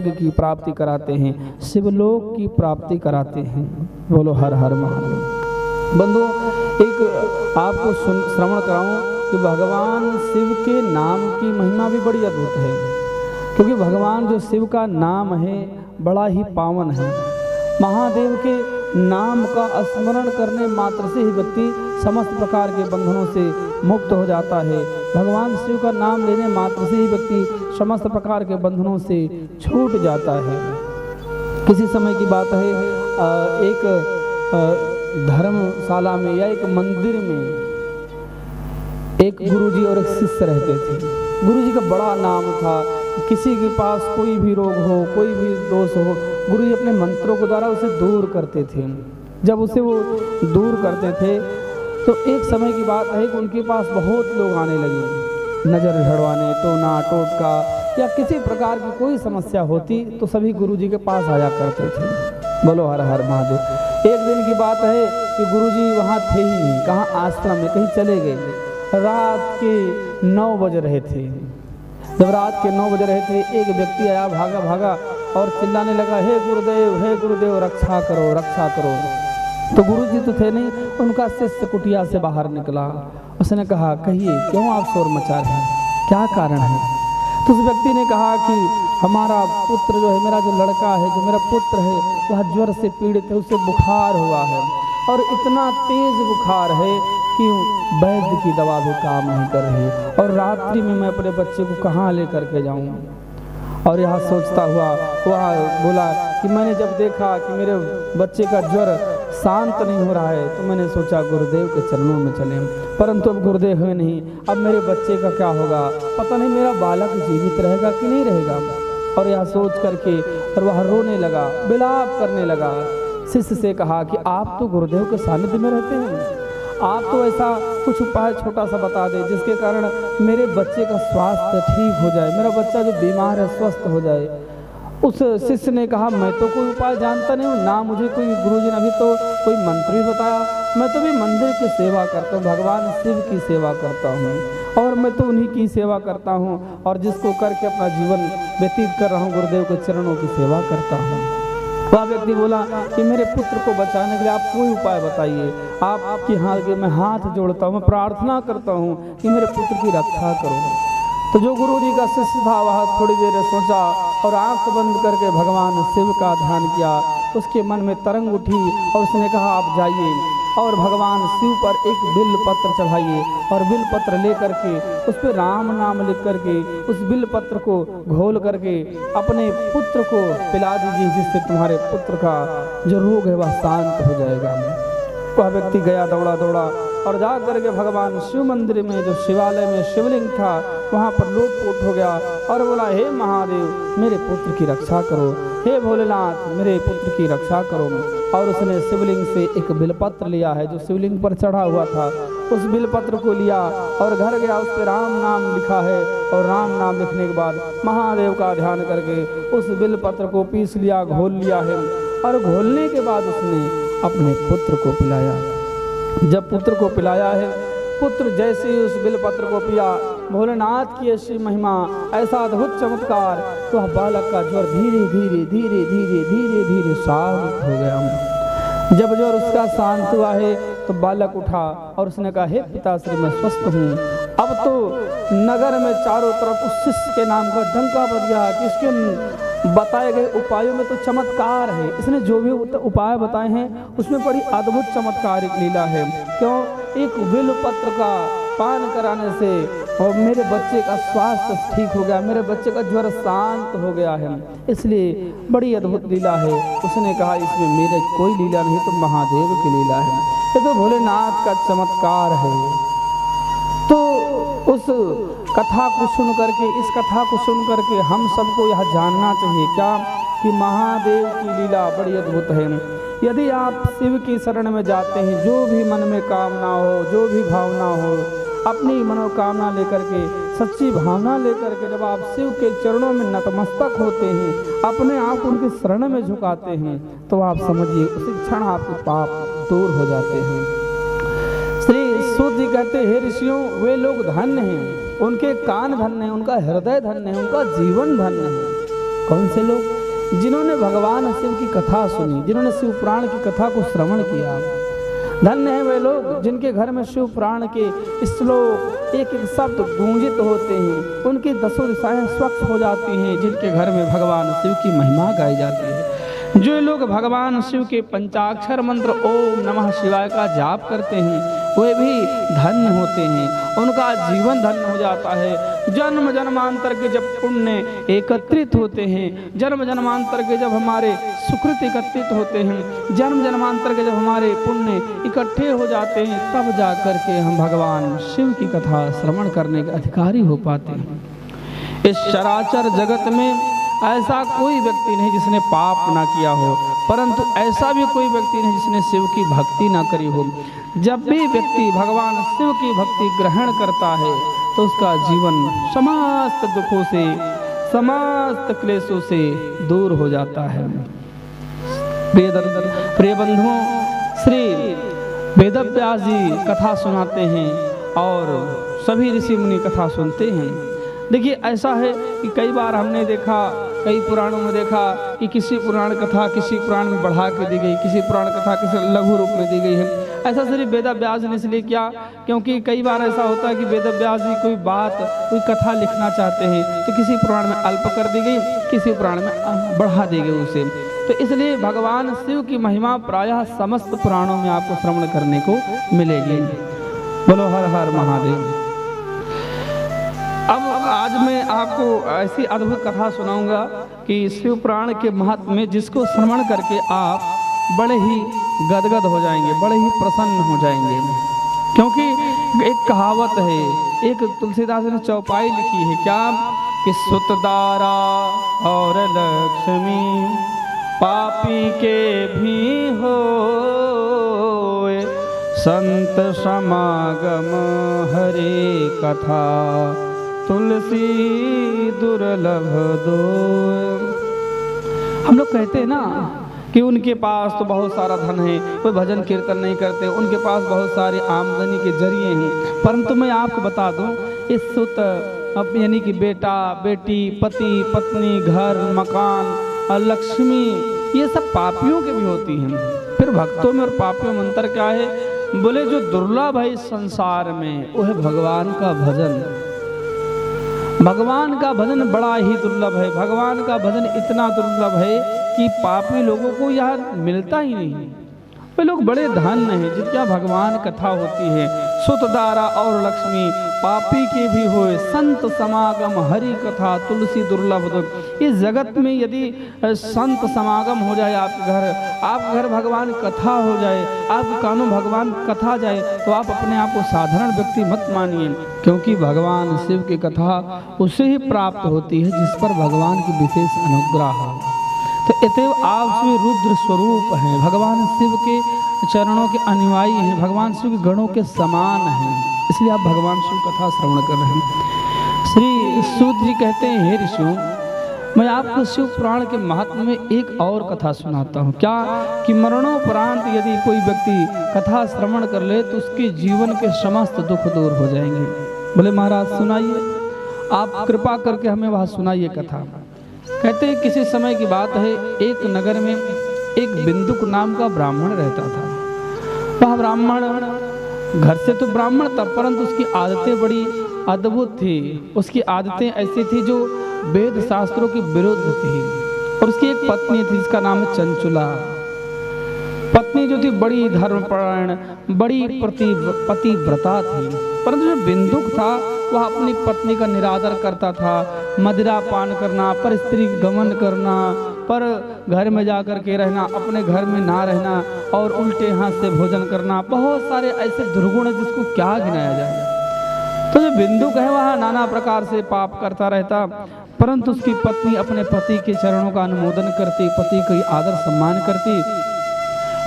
की प्राप्ति कराते हैं, शिवलोक की प्राप्ति कराते हैं। बोलो हर हर महादेव। बंधु, एक आपको श्रवण कराऊं कि भगवान शिव के नाम की महिमा भी बड़ी अद्भुत है, क्योंकि भगवान जो शिव का नाम है बड़ा ही पावन है। महादेव के नाम का स्मरण करने मात्र से ही व्यक्ति समस्त प्रकार के बंधनों से मुक्त हो जाता है। भगवान शिव का नाम लेने मात्र से ही व्यक्ति समस्त प्रकार के बंधनों से छूट जाता है। किसी समय की बात है, एक धर्मशाला में या एक मंदिर में एक गुरुजी और एक शिष्य रहते थे। गुरुजी का बड़ा नाम था, किसी के पास कोई भी रोग हो, कोई भी दोष हो, गुरुजी अपने मंत्रों के द्वारा उसे दूर करते थे। जब उसे वो दूर करते थे तो एक समय की बात है कि उनके पास बहुत लोग आने लगे, नज़र झड़वाने, टोना टोटका या किसी प्रकार की कोई समस्या होती तो सभी गुरुजी के पास आया करते थे। बोलो हर हर महादेव। एक दिन की बात है कि गुरुजी वहाँ थे ही नहीं, कहाँ आश्रम में कहीं चले गए। रात के 9 बज रहे थे। जब रात के 9 बज रहे थे, एक व्यक्ति आया भागा भागा और चिल्लाने लगा, हे गुरुदेव रक्षा करो, रक्षा करो। तो गुरुजी तो थे नहीं, उनका शिष्य कुटिया से बाहर निकला। उसने कहा, कहिए क्यों आप शोर मचा रहे हैं, क्या कारण है? तो उस व्यक्ति ने कहा कि हमारा पुत्र जो है, मेरा जो लड़का है, जो मेरा पुत्र है, वह ज्वर से पीड़ित है, उसे बुखार हुआ है और इतना तेज बुखार है कि वैद्य की दवा भी काम नहीं कर रही, और रात्रि में मैं अपने बच्चे को कहाँ लेकर के जाऊँ? और यहाँ सोचता हुआ वह बोला कि मैंने जब देखा कि मेरे बच्चे का ज्वर शांत नहीं हो रहा है तो मैंने सोचा गुरुदेव के चरणों में चलें, परंतु अब गुरुदेव हुए नहीं, अब मेरे बच्चे का क्या होगा, पता नहीं मेरा बालक जीवित रहेगा कि नहीं रहेगा। और यह सोच करके और वह रोने लगा, विलाप करने लगा। शिष्य से कहा कि आप तो गुरुदेव के सानिध्य में रहते हैं, आप तो ऐसा कुछ उपाय छोटा सा बता दें जिसके कारण मेरे बच्चे का स्वास्थ्य ठीक हो जाए, मेरा बच्चा जो बीमार है स्वस्थ हो जाए। उस शिष्य ने कहा, मैं तो कोई उपाय जानता नहीं हूँ, ना मुझे कोई गुरुजी ने अभी तो कोई मंत्र भी बताया, मैं तो भी मंदिर की सेवा करता हूँ, भगवान शिव की सेवा करता हूँ और मैं तो उन्हीं की सेवा करता हूँ और जिसको करके अपना जीवन व्यतीत कर रहा हूँ, गुरुदेव के चरणों की सेवा करता हूँ। वह व्यक्ति बोला कि मेरे पुत्र को बचाने के लिए आप कोई उपाय बताइए, आपके हाथ के मैं हाथ जोड़ता हूँ, मैं प्रार्थना करता हूँ कि मेरे पुत्र की रक्षा करो। तो जो गुरुजी का शिष्य था वह थोड़ी देर सोचा और आंख बंद करके भगवान शिव का ध्यान किया। उसके मन में तरंग उठी और उसने कहा, आप जाइए और भगवान शिव पर एक बिल पत्र चढ़ाइए और बिल पत्र ले करके उस पर राम नाम लिख करके उस बिल पत्र को घोल करके अपने पुत्र को पिला दीजिए, जिससे तुम्हारे पुत्र का जो रोग है वह शांत हो जाएगा। वह व्यक्ति गया दौड़ा दौड़ा और जा करके भगवान शिव मंदिर में जो शिवालय में शिवलिंग था वहाँ पर लोटपोट हो गया और बोला, हे महादेव मेरे पुत्र की रक्षा करो, हे भोलेनाथ मेरे पुत्र की रक्षा करो। और उसने शिवलिंग से एक बिलपत्र लिया है जो शिवलिंग पर चढ़ा हुआ था, उस बिलपत्र को लिया और घर गया, उस पर राम नाम लिखा है और राम नाम लिखने के बाद महादेव का ध्यान करके उस बिलपत्र को पीस लिया, घोल लिया है और घोलने के बाद उसने अपने पुत्र को पिलाया। जब पुत्र को पिलाया है, पुत्र जैसे ही उस बिलपत्र को पिया, भोलेनाथ की ऐसी महिमा, ऐसा अद्भुत चमत्कार, तो वह बालक का ज्वर धीरे धीरे धीरे धीरे धीरे धीरे शांत हो गया। जब ज्वर उसका शांत हुआ है तो बालक उठा और उसने कहा, हे पिताश्री मैं स्वस्थ हूँ। अब तो नगर में चारों तरफ उस शिष्य के नाम का डंका बज गया कि इसके बताए गए उपायों में तो चमत्कार है, इसने जो भी उपाय बताए हैं उसमें बड़ी अद्भुत चमत्कारिक लीला है। क्यों? एक बिल पत्र का पान कराने से और मेरे बच्चे का स्वास्थ्य ठीक हो गया, मेरे बच्चे का ज्वर शांत हो गया है, इसलिए बड़ी अद्भुत लीला है। उसने कहा, इसमें मेरे कोई लीला नहीं, तो महादेव की लीला है, ये तो भोलेनाथ का चमत्कार है। तो उस कथा को सुन करके, इस कथा को सुन करके हम सबको यह जानना चाहिए क्या कि महादेव की लीला बड़ी अद्भुत है। यदि आप शिव की शरण में जाते हैं, जो भी मन में कामना हो, जो भी भावना हो, अपनी मनोकामना लेकर के, सच्ची भावना लेकर के जब आप शिव के चरणों में नतमस्तक होते हैं, अपने आप उनके शरण में झुकाते हैं, तो आप समझिए उसी क्षण आपके पाप दूर हो जाते हैं। श्री सूत जी कहते हैं, हे ऋषियों वे लोग धन्य हैं, उनके कान धन्य हैं, उनका हृदय धन्य है, उनका जीवन धन्य है। कौन से लोग? जिन्होंने भगवान शिव की कथा सुनी, जिन्होंने शिव पुराण की कथा को श्रवण किया। धन्य है वे लोग जिनके घर में शिव पुराण के श्लोक एक एक शब्द गूंजित होते हैं, उनकी दसों दिशाएं स्वच्छ हो जाती हैं, जिनके घर में भगवान शिव की महिमा गाई जाती है। जो लोग भगवान शिव के पंचाक्षर मंत्र ओम नमः शिवाय का जाप करते हैं वे भी धन्य होते हैं, उनका जीवन धन्य हो जाता है। जन्म जन्मांतर के जब पुण्य एकत्रित होते हैं, जन्म जन्मांतर के जब हमारे सुकृत एकत्रित होते हैं, जन्म जन्मांतर के जब हमारे पुण्य इकट्ठे हो जाते हैं, तब जा कर के हम भगवान शिव की कथा श्रवण करने के अधिकारी हो पाते हैं। इस चराचर जगत में ऐसा कोई व्यक्ति नहीं जिसने पाप ना किया हो, परंतु ऐसा भी कोई व्यक्ति नहीं जिसने शिव की भक्ति ना करी हो। जब भी व्यक्ति भगवान शिव की भक्ति ग्रहण करता है तो उसका जीवन समस्त दुखों से, समस्त क्लेशों से दूर हो जाता है। प्रिय बंधुओं, श्री वेदव्यास जी कथा सुनाते हैं और सभी ऋषि मुनि कथा सुनते हैं। देखिए ऐसा है कि कई बार हमने देखा, कई पुराणों में देखा कि किसी पुराण कथा किसी पुराण में बढ़ा के दी गई, किसी पुराण कथा किसी लघु रूप में दी गई है। ऐसा सिर्फ वेदव्यास ने इसलिए किया क्योंकि कई बार ऐसा होता है कि वेदव्यास जी कोई बात, कोई कथा लिखना चाहते हैं तो किसी पुराण में अल्प कर दी गई, किसी पुराण में बढ़ा दी गई उसे। तो इसलिए भगवान शिव की महिमा प्रायः समस्त पुराणों में आपको श्रवण करने को मिलेगी। बोलो हर हर महादेव। अब आज मैं आपको ऐसी अद्भुत कथा सुनाऊंगा कि शिव पुराण के महत्व में जिसको श्रवण करके आप बड़े ही गदगद हो जाएंगे, बड़े ही प्रसन्न हो जाएंगे। क्योंकि एक कहावत है, एक तुलसीदास ने चौपाई लिखी है क्या कि सुतदारा और लक्ष्मी पापी के भी हो, संत समागम हरे कथा तुलसी दुर्लभ दो। हम लोग कहते हैं ना कि उनके पास तो बहुत सारा धन है, कोई भजन कीर्तन नहीं करते, उनके पास बहुत सारे आमदनी के जरिए हैं। परंतु मैं आपको बता दूं, इस सुत यानी कि बेटा बेटी, पति पत्नी, घर मकान और लक्ष्मी, ये सब पापियों के भी होती हैं। फिर भक्तों में और पापियों में अंतर क्या है? बोले जो दुर्लभ है इस संसार में वो है भगवान का भजन। भगवान का भजन बड़ा ही दुर्लभ है। भगवान का भजन इतना दुर्लभ है कि पापी लोगों को यार मिलता ही नहीं। वे लोग बड़े धन्य हैं जिनका भगवान कथा होती है। सुतदारा और लक्ष्मी पापी के भी होए, संत समागम हरि कथा तुलसी दुर्लभ दो। इस जगत में यदि संत समागम हो जाए आपके घर भगवान कथा हो जाए, आपके कानों भगवान कथा जाए, तो आप अपने आप को साधारण व्यक्ति मत मानिए, क्योंकि भगवान शिव की कथा उसे ही प्राप्त होती है जिस पर भगवान की विशेष अनुग्रह हो। तो अतएव आप शिव रुद्र स्वरूप हैं, भगवान शिव के चरणों के अनुयायी हैं, भगवान शिव के गणों के समान हैं, इसलिए आप भगवान शिव कथा श्रवण कर रहे हैं। श्री सूत जी कहते हैं, हे ऋषियों, मैं आपको शिव पुराण के महत्व में एक और कथा सुनाता हूँ। क्या कि मरणोपरांत यदि कोई व्यक्ति कथा श्रवण कर ले तो उसके जीवन के समस्त दुख दूर हो जाएंगे। बोले महाराज सुनाइए, आप कृपा करके हमें वह सुनाइए कथा। कहते हैं किसी समय की बात है, एक नगर में एक बिंदुक नाम का ब्राह्मण रहता था। वह ब्राह्मण घर से तो ब्राह्मण था, परंतु उसकी आदतें बड़ी अद्भुत थी। उसकी आदतें ऐसी थी जो वेद शास्त्रों के विरुद्ध थी। और उसकी एक पत्नी थी जिसका नाम है चंचुला। पत्नी जो थी बड़ी धर्मपरायण, बड़ी पतिव्रता थी। परंतु जो बिंदुक था वह अपनी पत्नी का निरादर करता था। मदिरा पान करना, पर स्त्री गमन करना, पर घर में जाकर के रहना, अपने घर में ना रहना और उल्टे हाथ से भोजन करना, बहुत सारे ऐसे दुर्गुण है जिसको क्या गिनाया जाए। तो जो बिंदुक है वह नाना प्रकार से पाप करता रहता, परंतु उसकी पत्नी अपने पति के चरणों का अनुमोदन करती, पति का आदर सम्मान करती।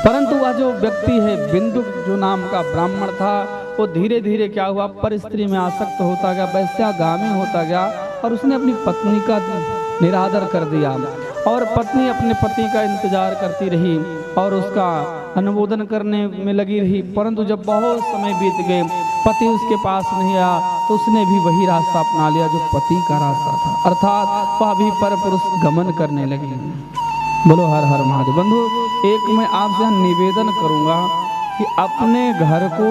परंतु वह जो व्यक्ति है बिंदुक जो नाम का ब्राह्मण था, वो धीरे धीरे क्या हुआ, पर स्त्री में आसक्त होता गया, वैश्यागामी होता गया और उसने अपनी पत्नी का निरादर कर दिया। और पत्नी अपने पति का इंतजार करती रही और उसका अनुमोदन करने में लगी रही। परंतु जब बहुत समय बीत गए, पति उसके पास नहीं आया, तो उसने भी वही रास्ता अपना लिया जो पति का रास्ता था। अर्थात वह भी पर पुरुष गमन करने लगी। बोलो हर हर महादेव। बंधु, एक मैं आपसे निवेदन करूंगा कि अपने घर को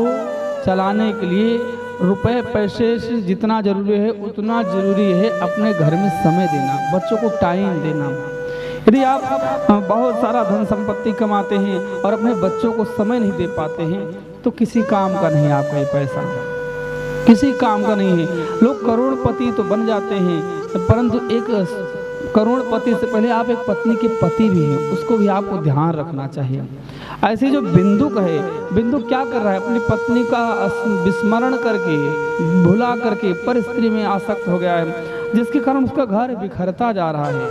चलाने के लिए रुपए पैसे से जितना जरूरी है उतना जरूरी है अपने घर में समय देना, बच्चों को टाइम देना। यदि आप बहुत सारा धन संपत्ति कमाते हैं और अपने बच्चों को समय नहीं दे पाते हैं तो किसी काम का नहीं, आपका ये पैसा किसी काम का नहीं है। लोग करोड़पति तो बन जाते हैं, परंतु एक करोड़पति से पहले आप एक पत्नी के पति भी हैं, उसको भी आपको ध्यान रखना चाहिए। ऐसे जो बिंदुक है, बिंदुक क्या कर रहा है, अपनी पत्नी का विस्मरण करके, भुला करके पर स्त्री में आसक्त हो गया है, जिसके कारण उसका घर बिखरता जा रहा है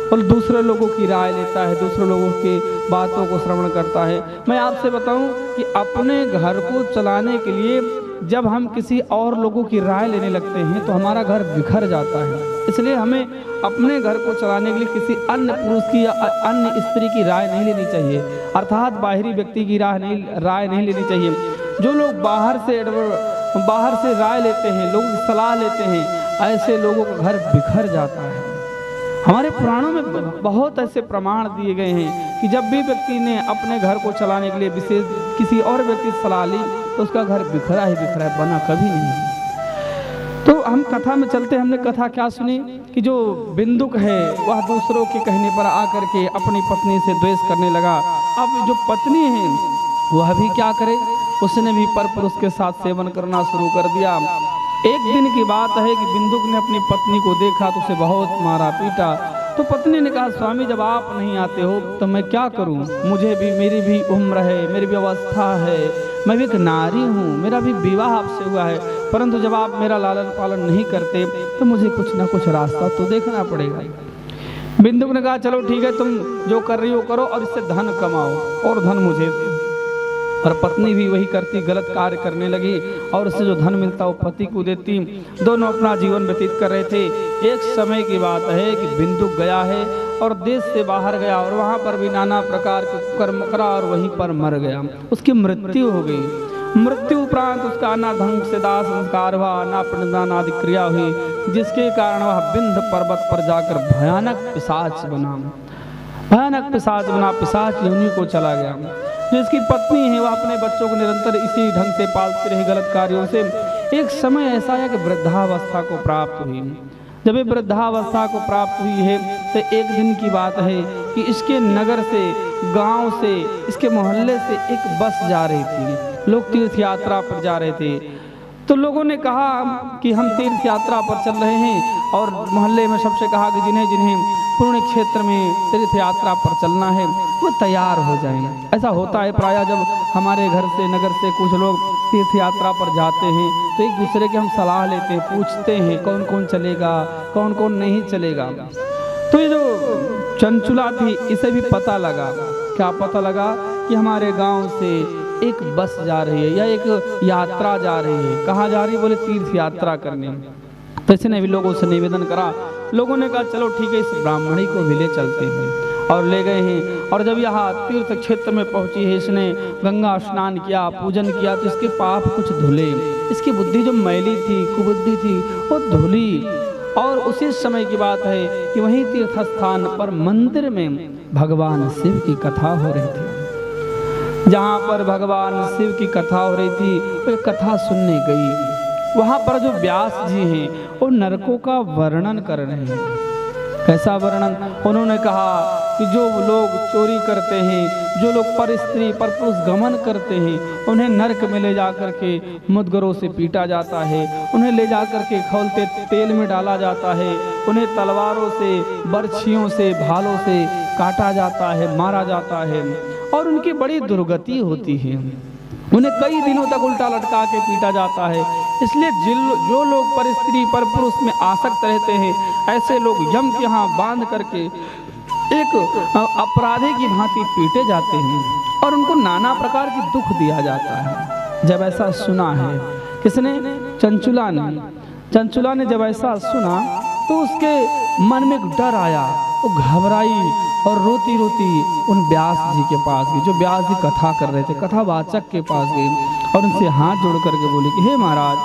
और दूसरे लोगों की राय लेता है, दूसरे लोगों के बातों को श्रवण करता है। मैं आपसे बताऊं कि अपने घर को चलाने के लिए जब हम किसी और लोगों की राय लेने लगते हैं तो हमारा घर बिखर जाता है। इसलिए हमें अपने घर को चलाने के लिए किसी अन्य पुरुष की या अन्य स्त्री की राय नहीं लेनी चाहिए, अर्थात बाहरी व्यक्ति की राय नहीं लेनी चाहिए। जो लोग बाहर से राय लेते हैं, लोगों की सलाह लेते हैं, ऐसे लोगों का घर बिखर जाता है। हमारे पुराणों में बहुत ऐसे प्रमाण दिए गए हैं कि जब भी व्यक्ति ने अपने घर को चलाने के लिए विशेष किसी और व्यक्ति से सलाह ली तो उसका घर बिखरा ही बिखरा है, बना कभी नहीं। तो हम कथा में चलते, हमने कथा क्या सुनी कि जो बिंदुक है वह दूसरों के कहने पर आकर के अपनी पत्नी से द्वेष करने लगा। अब जो पत्नी है वह भी क्या करे, उसने भी पर पुरुष के साथ सेवन करना शुरू कर दिया। एक दिन की बात है कि बिंदुक ने अपनी पत्नी को देखा तो उसे बहुत मारा पीटा। तो पत्नी ने कहा, स्वामी जब आप नहीं आते हो तो मैं क्या करूं, मेरी भी उम्र है, मेरी भी अवस्था है, मैं भी एक नारी हूं, मेरा भी विवाह आपसे हुआ है, परंतु जब आप मेरा लालन पालन नहीं करते तो मुझे कुछ ना कुछ रास्ता तो देखना पड़ेगा। बिंदुक ने कहा, चलो ठीक है, तुम जो कर रही हो करो और इससे धन कमाओ और धन मुझे दो। और पत्नी भी वही करती, गलत कार्य करने लगी और उससे जो धन मिलता वो पति को देती। दोनों अपना जीवन व्यतीत कर रहे थे। एक समय की बात है कि बिंदुक गया है और देश से बाहर गया और वहाँ पर भी नाना प्रकार के कर्म करा और वहीं पर मर गया। उसकी मृत्यु हो गई। मृत्यु उपरांत उसका ना ढंग से दाह संस्कार हुआ, ना पिंडदान आदि क्रिया हुई, जिसके कारण वह विंध्य पर्वत पर जाकर भयानक पिशाच बना, पिशाच योनि को चला गया। जो इसकी पत्नी है वह अपने बच्चों को निरंतर इसी ढंग से पालती रही गलत कार्यों से। एक समय ऐसा है कि वृद्धावस्था को प्राप्त हुई। जब ये वृद्धावस्था को प्राप्त हुई है तो एक दिन की बात है कि इसके नगर से, गांव से, इसके मोहल्ले से एक बस जा रही थी। लोग तीर्थ यात्रा पर जा रहे थे। तो लोगों ने कहा कि हम तीर्थ यात्रा पर चल रहे हैं और मोहल्ले में सबसे कहा कि जिन्हें जिन्हें पुण्य क्षेत्र में तीर्थ यात्रा पर चलना है वो तैयार हो जाएं। ऐसा होता है प्रायः जब हमारे घर से, नगर से कुछ लोग तीर्थ यात्रा पर जाते हैं तो एक दूसरे की हम सलाह लेते हैं, पूछते हैं कौन कौन चलेगा, कौन कौन नहीं चलेगा। तो ये जो चंचुला थी इसे भी पता लगा, क्या पता लगा कि हमारे गांव से एक बस जा रही है या एक यात्रा जा रही है। कहाँ जा रही है, बोले तीर्थ यात्रा करने। तो इसने भी लोगों से निवेदन करा। लोगों ने कहा चलो ठीक है, इस ब्राह्मणी को भी ले चलते हैं और ले गए हैं। और जब यहाँ तीर्थ क्षेत्र में पहुंची है, इसने गंगा स्नान किया, पूजन किया, तो इसके पाप कुछ धुले, इसकी बुद्धि जो मैली थी, कुबुद्धि थी, वो धुली। और उसी समय की बात है कि वहीं तीर्थ स्थान पर मंदिर में भगवान शिव की कथा हो रही थी। जहाँ पर भगवान शिव की कथा हो रही थी वो कथा सुनने गई। वहाँ पर जो व्यास जी हैं वो नरकों का वर्णन कर रहे हैं। कैसा वर्णन? उन्होंने कहा कि जो लोग चोरी करते हैं, जो लोग पर स्त्री पर पुरुष गमन करते हैं, उन्हें नरक में ले जाकर के मुदगरों से पीटा जाता है, उन्हें ले जाकर के खौलते तेल में डाला जाता है, उन्हें तलवारों से, बर्छियों से, भालों से काटा जाता है, मारा जाता है और उनकी बड़ी दुर्गति होती है। उन्हें कई दिनों तक उल्टा लटका के पीटा जाता है। इसलिए जो लोग पर स्त्री पर पुरुष में आसक्त रहते हैं, ऐसे लोग यम के यहाँ बांध करके एक अपराधी की भांति पीटे जाते हैं और उनको नाना प्रकार की दुख दिया जाता है। जब ऐसा सुना है किसने? चंचुला ने जब ऐसा सुना तो उसके मन में डर आया। वो घबराई और रोती रोती उन व्यास जी के पास गई, जो व्यास जी कथा कर रहे थे, कथावाचक के पास गई और उनसे हाथ जोड़ करके बोली कि हे महाराज,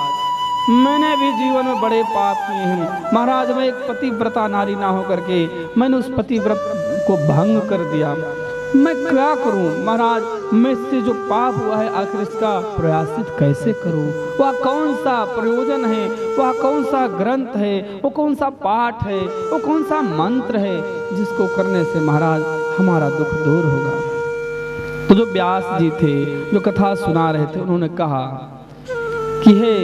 मैंने भी जीवन में बड़े पाप किए हैं महाराज। मैं एक पतिव्रता नारी ना हो करके मैंने उस पतिव्रत को भंग कर दिया। मैं क्या करूं महाराज? मैं इससे जो पाप हुआ है आखिर इसका प्रयासित कैसे करूं? वह कौन सा प्रयोजन है, वह कौन सा ग्रंथ है, वो कौन सा पाठ है, वो कौन सा मंत्र है जिसको करने से महाराज हमारा दुख दूर होगा? तो जो व्यास जी थे जो कथा सुना रहे थे उन्होंने कहा कि हे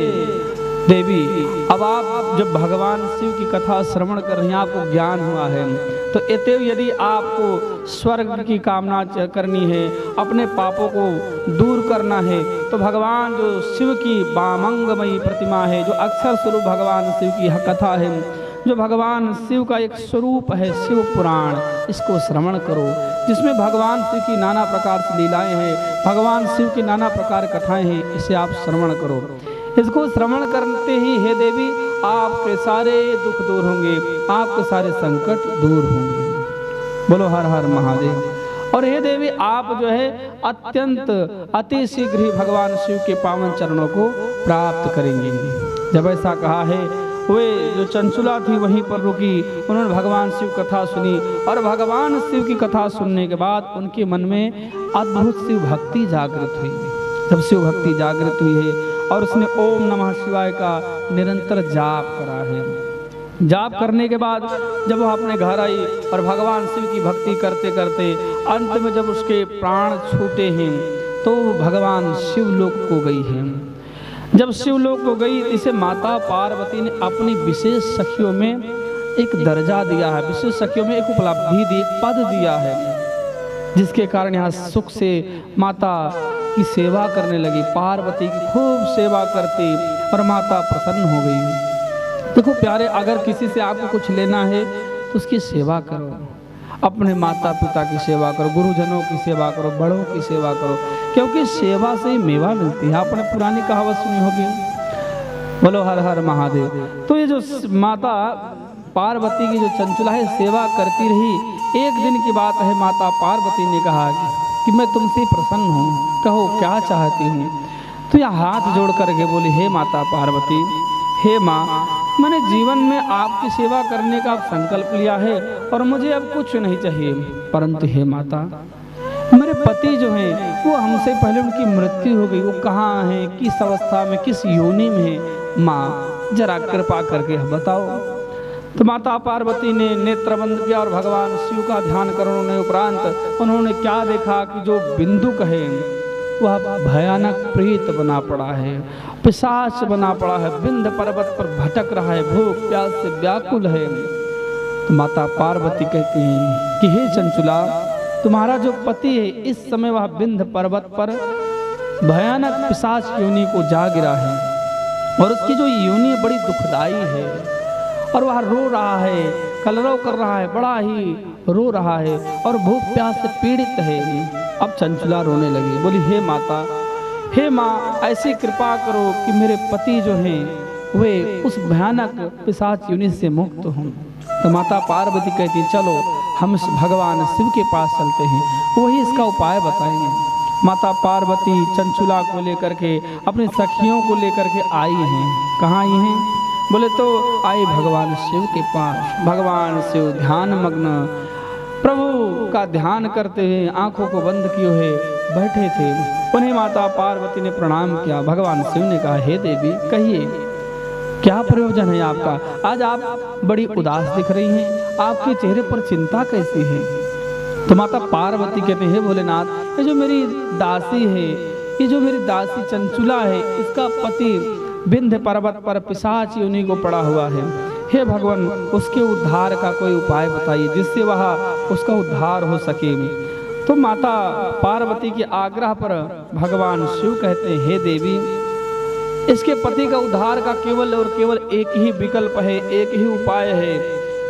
देवी, अब आप जब भगवान शिव की कथा श्रवण कर रही हैं, आपको ज्ञान हुआ है, तो अतएव यदि आपको स्वर्ग की कामना करनी है, अपने पापों को दूर करना है, तो भगवान जो शिव की वामंगमयी प्रतिमा है, जो अक्षर स्वरूप भगवान शिव की कथा है, जो भगवान शिव का एक स्वरूप है शिव पुराण, इसको श्रवण करो, जिसमें भगवान शिव की नाना प्रकार से लीलाएं हैं, भगवान शिव की नाना प्रकार कथाएं हैं, इसे आप श्रवण करो। इसको श्रवण करते ही हे देवी आपके सारे दुख दूर होंगे, आपके सारे संकट दूर होंगे। बोलो हर हर महादेव। और हे देवी आप जो है अत्यंत अति शीघ्र ही भगवान शिव के पावन चरणों को प्राप्त करेंगे। जब ऐसा कहा है वे जो चंचुला थी वहीं पर रुकी, उन्होंने भगवान शिव कथा सुनी और भगवान शिव की कथा सुनने के बाद उनके मन में अद्भुत शिव भक्ति जागृत हुई। जब शिव भक्ति जागृत हुई है और उसने ओम नमः शिवाय का निरंतर जाप करा है। जाप करने के बाद जब वह अपने घर आई और भगवान शिव की भक्ति करते करते अंत में जब उसके प्राण छूटे हैं तो भगवान शिवलोक को गई है। जब शिवलोक को गई इसे माता पार्वती ने अपनी विशेष सखियों में एक दर्जा दिया है, विशेष सखियों में एक उपलब्धि दी, पद दिया है, जिसके कारण यहाँ सुख से माता की सेवा करने लगी। पार्वती की खूब सेवा करती और माता प्रसन्न हो गई। देखो प्यारे, अगर किसी से आपको कुछ लेना है तो उसकी सेवा करो, अपने माता पिता की सेवा करो, गुरुजनों की सेवा करो, बड़ों की सेवा करो, क्योंकि सेवा से ही मेवा मिलती है। आपने पुरानी कहावत सुनी होगी। बोलो हर हर महादेव। तो ये जो माता पार्वती की जो चंचुला है सेवा करती रही। एक दिन की बात है, माता पार्वती ने कहा कि मैं तुमसे प्रसन्न हूँ, कहो क्या चाहती हूँ। तो यह हाथ जोड़ करके बोली, हे माता पार्वती, हे माँ, मैंने जीवन में आपकी सेवा करने का संकल्प लिया है और मुझे अब कुछ नहीं चाहिए, परंतु हे माता, मेरे पति जो हैं वो हमसे पहले उनकी मृत्यु हो गई। वो कहाँ हैं, किस अवस्था में, किस योनि में है, माँ जरा कृपा करके बताओ। तो माता पार्वती ने नेत्र बंद किया और भगवान शिव का ध्यान करने उपरांत उन्होंने क्या देखा कि जो बिंदुक है वह भयानक प्रेत बना पड़ा है, पिशाच बना पड़ा है, विंध्य पर्वत पर भटक रहा है, भूख प्यास से व्याकुल है। तो माता पार्वती कहती हैं कि हे चंचुला, तुम्हारा जो पति है इस समय वह विंध्य पर्वत पर भयानक पिशाच योनि को जा गिरा है और उसकी जो योनि बड़ी दुखदाई है और वह रो रहा है, कलरव कर रहा है, बड़ा ही रो रहा है और भूख प्यास से पीड़ित है। अब चंचुला रोने लगी, बोली, हे माता, हे माँ, ऐसी कृपा करो कि मेरे पति जो हैं वे उस भयानक पिशाच योनि से मुक्त हों। तो माता पार्वती कहती, चलो हम भगवान शिव के पास चलते हैं, वही इसका उपाय बताएंगे। माता पार्वती चंचुला को लेकर के अपनी सखियों को लेकर के आई हैं। कहाँ आई हैं? बोले तो आई भगवान शिव के पास। भगवान शिव ध्यान मग्न प्रभु का ध्यान करते हुए आंखों को बंद किए हुए बैठे थे। उन्हें माता पार्वती ने प्रणाम किया। भगवान शिव ने कहा, हे देवी, कहिए क्या प्रयोजन है आपका? आज आप बड़ी उदास दिख रही हैं, आपके चेहरे पर चिंता कैसी है? तो माता पार्वती कहते हैं, हे भोलेनाथ, ये जो मेरी दासी है, ये जो मेरी दासी चंचुला है, इसका पति विंध्य पर्वत पर पिशाच योनि को पड़ा हुआ है। हे भगवान, उसके उद्धार का कोई उपाय बताइए जिससे वह उसका उद्धार हो सके। तो माता पार्वती के आग्रह पर भगवान शिव कहते हैं, हे देवी, इसके पति का उद्धार का केवल और केवल एक ही विकल्प है, एक ही उपाय है।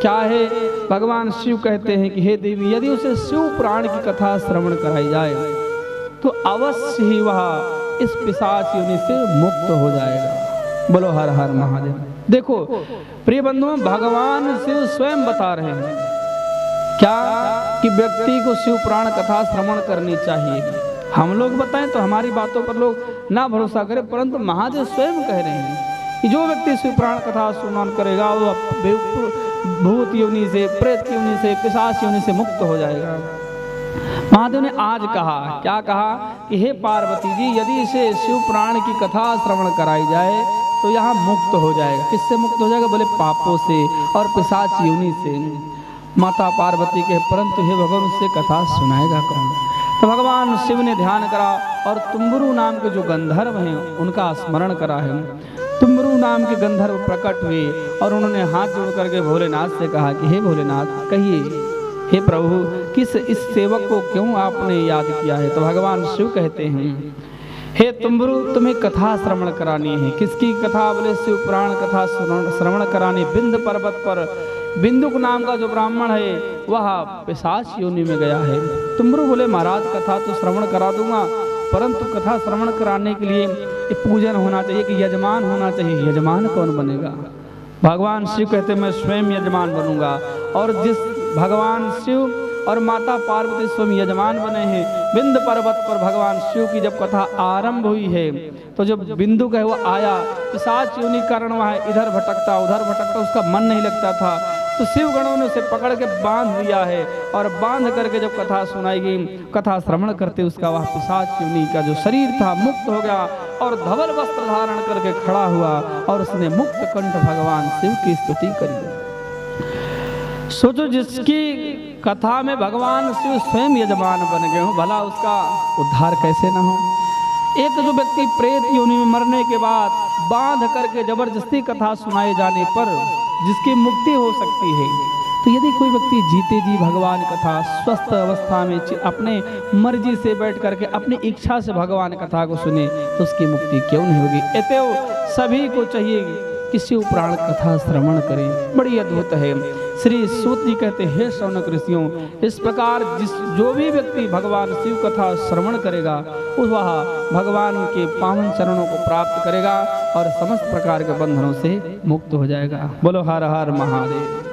क्या है? भगवान शिव कहते हैं कि हे देवी, यदि उसे शिव पुराण की कथा श्रवण कराई जाए तो अवश्य ही वह इस पिशाच योनि से मुक्त हो जाएगा। बोलो हर हर महादेव। देखो प्रिय बंधुओं, भगवान शिव स्वयं बता रहे हैं क्या कि व्यक्ति को शिव पुराण कथा श्रवण करनी चाहिए। हम लोग बताएं तो हमारी बातों पर लोग ना भरोसा करें, परंतु महादेव स्वयं कह रहे हैं कि जो व्यक्ति शिव पुराण कथा श्रवण करेगा वो भूत योनि से, प्रेत योनि से, पिशाच योनि से मुक्त हो जाएगा। महादेव ने आज कहा, क्या कहा कि हे पार्वती जी, यदि इसे शिव पुराण की कथा श्रवण कराई जाए तो यहाँ मुक्त हो जाएगा। किससे मुक्त हो जाएगा? बोले पापों से और पिशाच योनि से। माता पार्वती के परंतु हे भगवान उससे कथा सुनाएगा कौन? तो भगवान शिव ने ध्यान करा और तुम्बरू नाम के जो गंधर्व हैं उनका स्मरण करा है। तुम्बरू नाम के गंधर्व प्रकट हुए और उन्होंने हाथ जोड़ करके भोलेनाथ से कहा कि हे भोलेनाथ, कहिए हे प्रभु, किस इस सेवक को क्यों आपने याद किया है? तो भगवान शिव कहते हैं, हे तुम्बरू, तुम्हें कथा श्रवण करानी है। किसकी कथा? बोले शिव पुराण कथा श्रवण करानी। बिंद पर्वत पर बिंदुक नाम का जो ब्राह्मण है वह पिशाच योनि में गया है। तुम्बरू बोले महाराज, कथा तो श्रवण करा दूंगा, परंतु कथा श्रवण कराने के लिए पूजन होना चाहिए, कि यजमान होना चाहिए। यजमान कौन बनेगा? भगवान शिव कहते मैं स्वयं यजमान बनूंगा। और जिस भगवान शिव और माता पार्वती स्वयं यजमान बने हैं, बिंद पर्वत पर भगवान शिव की जब कथा आरंभ हुई है तो जब बिंदु का वो आया, पिशाच योनि कारण वह इधर भटकता उधर भटकता, उसका मन नहीं लगता था, तो शिव गणों ने उसे पकड़ के बांध दिया है। और बांध करके जब कथा सुनाई गई, कथा श्रवण करते उसका वह पिशाच योनि का जो शरीर था मुक्त हो गया और धवल वस्त्र धारण करके खड़ा हुआ और उसने मुक्त कंठ भगवान शिव की स्तुति करी। सोचो, जिसकी कथा में भगवान शिव स्वयं यजमान बन गए हो, भला उसका उद्धार कैसे ना हो? एक जो व्यक्ति प्रेत योनि में मरने के बाद बांध करके जबरदस्ती कथा सुनाए जाने पर जिसकी मुक्ति हो सकती है, तो यदि कोई व्यक्ति जीते जी भगवान कथा स्वस्थ अवस्था में अपने मर्जी से बैठ करके अपनी इच्छा से भगवान कथा को सुने तो उसकी मुक्ति क्यों नहीं होगी? अतएव सभी को चाहिए कि शिव पुराण कथा श्रवण करें। बड़ी अद्भुत है। श्री सूत जी कहते हैं, शौनक ऋषियों, इस प्रकार जो भी व्यक्ति भगवान शिव कथा श्रवण करेगा वह भगवान के पावन चरणों को प्राप्त करेगा और समस्त प्रकार के बंधनों से मुक्त हो जाएगा। बोलो हर हर महादेव।